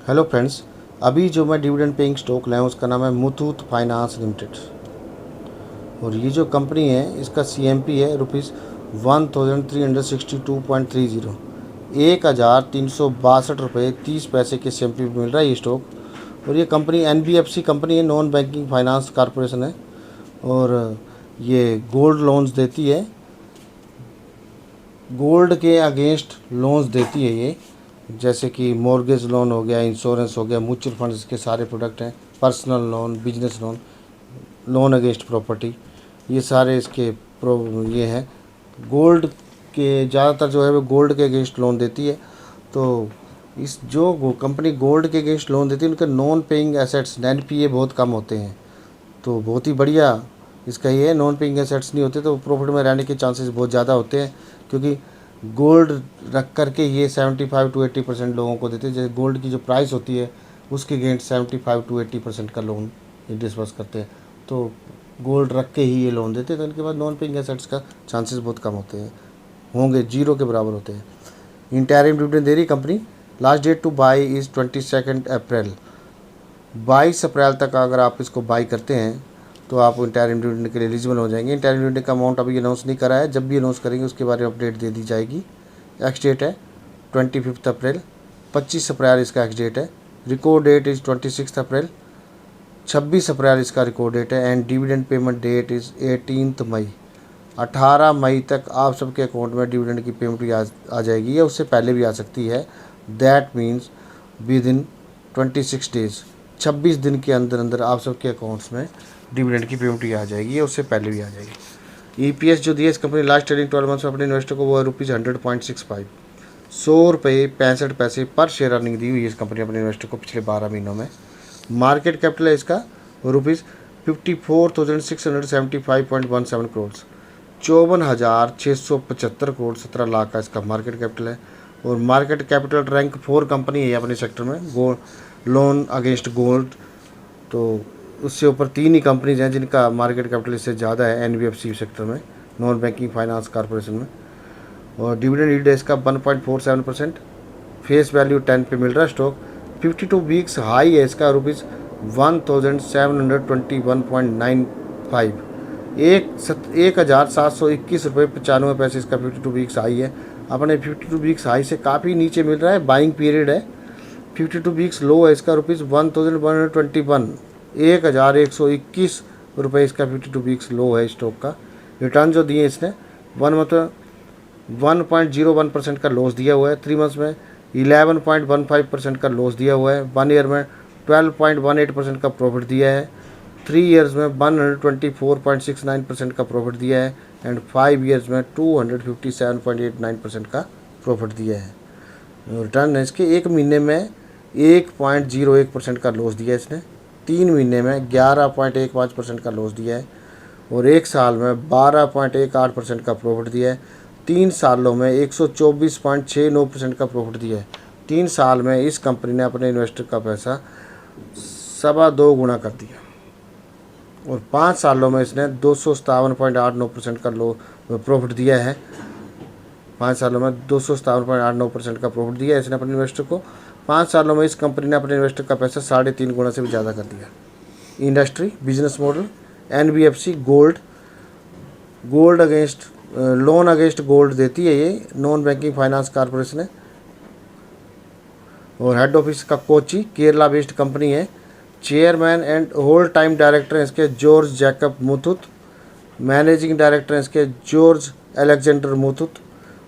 Hello friends. अभी जो मैं डिविडेंड पेइंग स्टॉक लाया हूँ उसका नाम है मुथूट फाइनेंस लिमिटेड। और ये जो कंपनी है इसका सीएमपी है ₹1362.30। 1362 रुपये 30 पैसे के सीएमपी पे मिल रहा है ये स्टॉक। और ये कंपनी एनबीएफसी कंपनी है, नॉन बैंकिंग फाइनेंस कॉरपोरेशन है। और ये गोल्ड लोन्स देती है, गोल्ड के अगेंस्ट लोन्स देती है ये, जैसे कि मॉर्गेज लोन हो गया, इंश्योरेंस हो गया, म्यूचुअल फंड्स के सारे प्रोडक्ट हैं, personal loan, business loan, loan against property, ये सारे इसके प्रो ये हैं। गोल्ड के ज़्यादातर जो है वो गोल्ड के अगेंस्ट लोन देती है। तो इस जो कंपनी गोल्ड के अगेंस्ट लोन देती है उनके नॉन पेइंग एसेट्स एनपीए बहुत कम होते हैं। तो बहुत ही बढ़िया इसका ये है, नॉन पेइंग एसेट्स नहीं होते तो प्रॉफिट में रहने के चांसेस बहुत ज़्यादा होते हैं, क्योंकि गोल्ड रख करके ये 75 to 80% लोगों को देते हैं। जैसे गोल्ड की जो प्राइस होती है उसके अगेंस्ट 75 to 80% का लोन ये डिस्बर्स करते हैं। तो गोल्ड रख के ही ये लोन देते हैं, तो इनके पास नॉन पेइंग एसेट्स का चांसेस बहुत कम होते हैं, होंगे जीरो के बराबर होते हैं। इंटरिम डिविडेंड दे रही company. Last date to buy is 22 April. 22 अप्रैल तक अगर आप इसको बाई करते हैं तो आप इंटरिम डिविडेंड के लिए एलिजिबल हो जाएंगे। इंटरिम डिविडेंड का अमाउंट अभी अनाउंस नहीं करा है, जब भी अनाउंस करेंगे उसके बारे में अपडेट दे दी जाएगी। एक्स डेट है 25 अप्रैल। 25 अप्रैल इसका एक्स डेट है। रिकॉर्ड डेट इज़ 26 अप्रैल। 26 अप्रैल इसका रिकॉर्ड डेट है। And dividend payment that is 18 मई। 18 मई तक आप सबके अकाउंट में डिविडेंड की पेमेंट भी आ जाएगी, या उससे पहले भी आ सकती है। That means with in 26 days, 26 दिन के अंदर अंदर आप सबके अकाउंट्स में डिविडेंड की पेमेंट भी आ जाएगी, या उससे पहले भी आ जाएगी। ईपीएस जो दिया इस कंपनी लास्ट ट्रेडिंग 12 मंथ्स में अपने इन्वेस्टर को वो है ₹100.65। ₹100.65 पर शेयर अर्निंग दी हुई है इस कंपनी अपने इन्वेस्टर को पिछले 12 महीनों में। मार्केट कैपिटल है इसका ₹54,675.17 करोड़। 54,675 करोड़ 17 लाख का इसका मार्केट कैपिटल है। और मार्केट कैपिटल रैंक 4 कंपनी है अपने सेक्टर में, गोल्ड लोन अगेंस्ट गोल्ड। तो उससे ऊपर 3 ही कंपनीज हैं जिनका मार्केट कैपिटल इससे ज़्यादा है एनबीएफसी सेक्टर में, नॉन बैंकिंग फाइनेंस कॉरपोरेशन में। और डिविडेंड यील्ड है इसका 1.47%। फेस वैल्यू 10 पे मिल रहा है स्टॉक। 52 वीक्स हाई है इसका ₹1721.95। 1721.95 इसका 52 वीक्स हाई है। अपने 52 वीक्स हाई से काफ़ी नीचे मिल रहा है, बाइंग पीरियड है। 52 वीक्स लो है इसका ₹1121। 1121 इसका 52 वीक्स लो है स्टॉक का। रिटर्न जो दिए इसने 1.01% का लॉस दिया हुआ है। 3 मंथ्स में 11.15% का लॉस दिया हुआ है। 1 ईयर में 12.18% का प्रॉफिट दिया है। 3 ईयर्स में 124.69% का प्रॉफिट दिया है। एंड 5 ईयर्स में 257.89% का प्रॉफिट दिया है। रिटर्न है इसके 1 महीने में 1.01% का लॉस दिया है इसने। 3 महीने में 11.15% का लॉस दिया है। और 1 साल में 12.18% का प्रॉफिट दिया है। 3 सालों में 124.69% का प्रॉफिट दिया है। 3 साल में इस कंपनी ने अपने इन्वेस्टर का पैसा 2.25 गुना कर दिया। और 5 सालों में इसने 257.89% का प्रॉफिट दिया है। 5 सालों में 257.89% का प्रॉफिट दिया है इसने अपने इन्वेस्टर को। 5 सालों में इस कंपनी ने अपने इन्वेस्टर का पैसा 3.5 गुना से भी ज़्यादा कर दिया। Industry business model NBFC gold, gold against loan against gold देती है ये, नॉन बैंकिंग फाइनेंस कॉरपोरेशन है। और हेड ऑफिस का कोची, केरला बेस्ड कंपनी है। Chairman and whole time director हैं इसके George Jacob Muthoot. Managing director हैं इसके जॉर्ज अलेक्जेंडर मुथूट।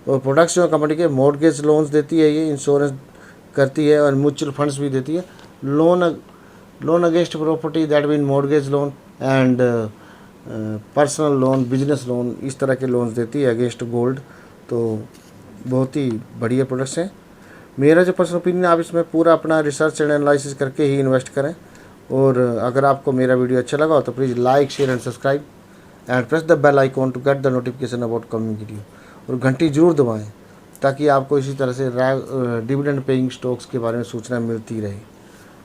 और प्रोडक्ट्स जो कंपनी के मॉर्गेज लोन्स देती है ये, इंश्योरेंस करती है और म्यूचुअल फंड्स भी देती है। Loan against property that mean mortgage loan and personal loan, business loan, इस तरह के लोन्स देती है अगेंस्ट गोल्ड। तो बहुत ही बढ़िया प्रोडक्ट्स हैं। मेरा जो पर्सनल ओपिनियन, आप इसमें पूरा अपना रिसर्च एंड एनालिसिस करके ही इन्वेस्ट करें। और अगर आपको मेरा वीडियो अच्छा लगा हो तो please like, share and subscribe and press the bell icon to get the notification about coming video. और घंटी जरूर दबाएं ताकि आपको इसी तरह से डिविडेंड पेइंग स्टॉक्स के बारे में सूचना मिलती रहे।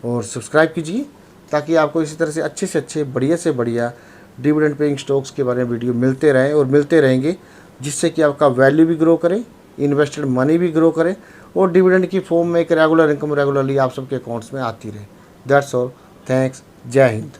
और सब्सक्राइब कीजिए ताकि आपको इसी तरह से अच्छे बढ़िया डिविडेंड पेइंग स्टॉक्स के बारे में वीडियो मिलते रहें और मिलते रहेंगे, जिससे कि आपका वैल्यू भी ग्रो करे, इन्वेस्टेड मनी भी ग्रो करे और डिविडेंड की फॉर्म में एक रेगुलर इनकम रेगुलरली आप सबके अकाउंट्स में आती रहे। दैट्स ऑल, थैंक्स, जय हिंद।